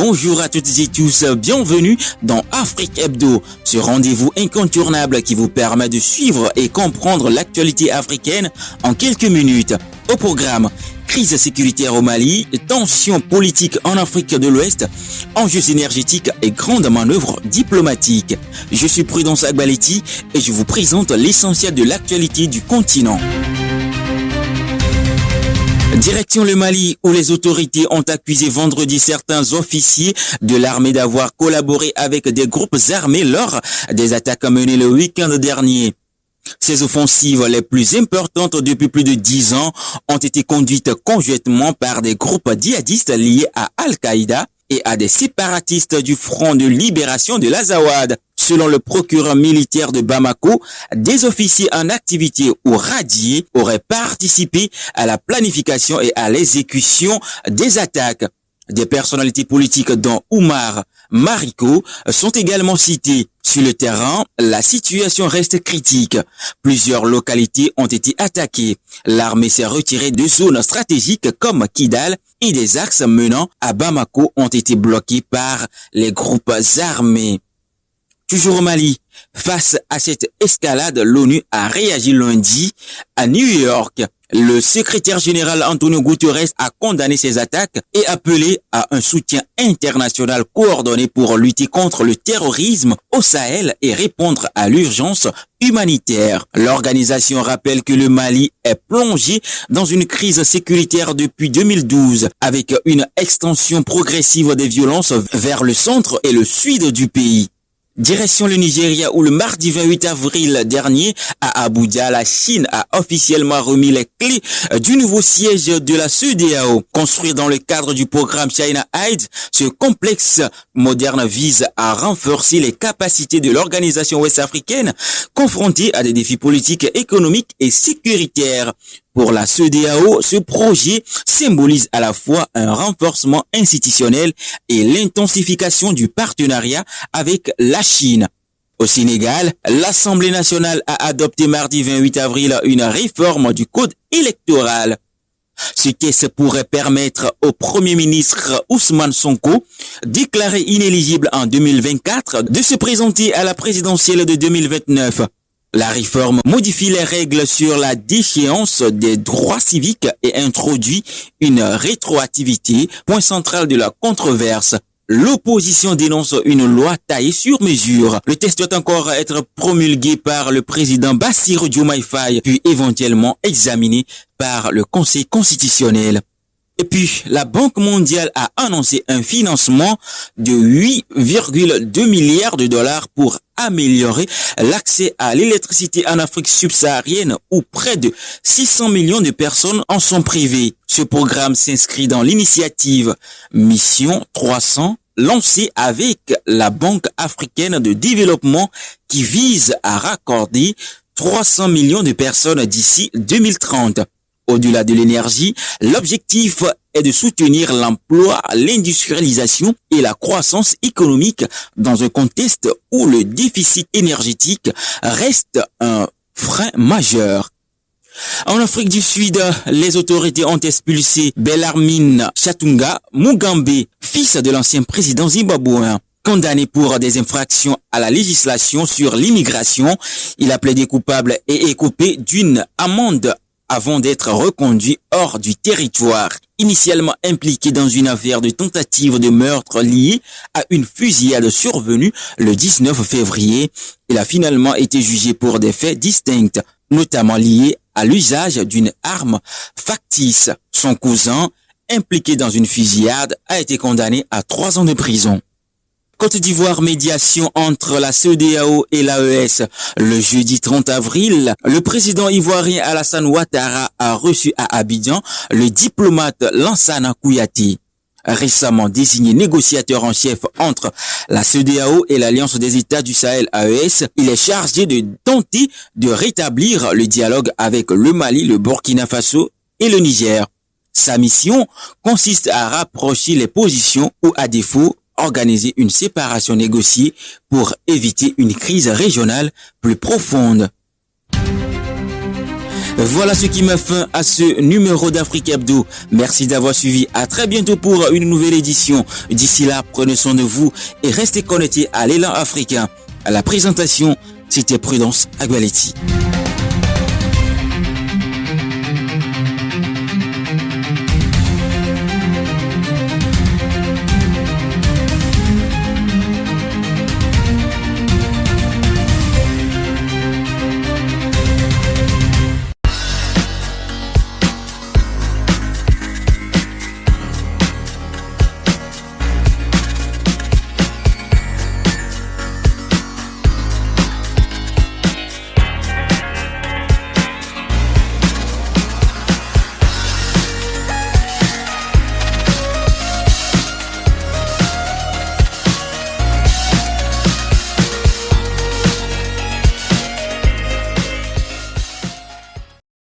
Bonjour à toutes et tous, bienvenue dans Afrique Hebdo, ce rendez-vous incontournable qui vous permet de suivre et comprendre l'actualité africaine en quelques minutes. Au programme, crise sécuritaire au Mali, tensions politiques en Afrique de l'Ouest, enjeux énergétiques et grandes manœuvres diplomatiques. Je suis Prudence Agbaleti et je vous présente l'essentiel de l'actualité du continent. Direction le Mali, où les autorités ont accusé vendredi certains officiers de l'armée d'avoir collaboré avec des groupes armés lors des attaques menées le week-end dernier. Ces offensives les plus importantes depuis plus de 10 ans ont été conduites conjointement par des groupes djihadistes liés à Al-Qaïda et à des séparatistes du Front de libération de l'Azawad. Selon le procureur militaire de Bamako, des officiers en activité ou radiés auraient participé à la planification et à l'exécution des attaques. Des personnalités politiques dont Oumar Mariko sont également citées. Sur le terrain, la situation reste critique. Plusieurs localités ont été attaquées. L'armée s'est retirée de zones stratégiques comme Kidal et des axes menant à Bamako ont été bloqués par les groupes armés. Toujours au Mali, face à cette escalade, l'ONU a réagi lundi à New York. Le secrétaire général Antonio Guterres a condamné ces attaques et appelé à un soutien international coordonné pour lutter contre le terrorisme au Sahel et répondre à l'urgence humanitaire. L'organisation rappelle que le Mali est plongé dans une crise sécuritaire depuis 2012 avec une extension progressive des violences vers le centre et le sud du pays. Direction le Nigeria où le mardi 28 avril dernier à Abuja, la Chine a officiellement remis les clés du nouveau siège de la CEDEAO. Construit dans le cadre du programme China Aid, ce complexe moderne vise à renforcer les capacités de l'organisation ouest-africaine confrontée à des défis politiques, économiques et sécuritaires. Pour la CEDEAO, ce projet symbolise à la fois un renforcement institutionnel et l'intensification du partenariat avec la Chine. Au Sénégal, l'Assemblée nationale a adopté mardi 28 avril une réforme du code électoral. Ce qui pourrait permettre au Premier ministre Ousmane Sonko, déclaré inéligible en 2024, de se présenter à la présidentielle de 2029. La réforme modifie les règles sur la déchéance des droits civiques et introduit une rétroactivité, point central de la controverse. L'opposition dénonce une loi taillée sur mesure. Le texte doit encore être promulgué par le président Bassirou Diomaye Faye, puis éventuellement examiné par le Conseil constitutionnel. Et puis, la Banque mondiale a annoncé un financement de 8,2 milliards de dollars pour améliorer l'accès à l'électricité en Afrique subsaharienne où près de 600 millions de personnes en sont privées. Ce programme s'inscrit dans l'initiative Mission 300 lancée avec la Banque africaine de développement qui vise à raccorder 300 millions de personnes d'ici 2030. Au-delà de l'énergie, l'objectif est de soutenir l'emploi, l'industrialisation et la croissance économique dans un contexte où le déficit énergétique reste un frein majeur. En Afrique du Sud, les autorités ont expulsé Bellarmine Chatunga Mugambe, fils de l'ancien président zimbabwéen. Condamné pour des infractions à la législation sur l'immigration, il a plaidé coupable et est coupé d'une amende avant d'être reconduit hors du territoire. Initialement impliqué dans une affaire de tentative de meurtre liée à une fusillade survenue le 19 février, il a finalement été jugé pour des faits distincts, notamment liés à l'usage d'une arme factice. Son cousin, impliqué dans une fusillade, a été condamné à 3 ans de prison. Côte d'Ivoire, médiation entre la CEDEAO et l'AES. Le jeudi 30 avril, le président ivoirien Alassane Ouattara a reçu à Abidjan le diplomate Lansana Kouyaté. Récemment désigné négociateur en chef entre la CEDEAO et l'Alliance des États du Sahel AES, il est chargé de tenter de rétablir le dialogue avec le Mali, le Burkina Faso et le Niger. Sa mission consiste à rapprocher les positions ou à défaut organiser une séparation négociée pour éviter une crise régionale plus profonde. Voilà ce qui met fin à ce numéro d'Afrique Hebdo. Merci d'avoir suivi. À très bientôt pour une nouvelle édition. D'ici là, prenez soin de vous et restez connectés à l'élan africain. À la présentation, c'était Prudence Agualetti.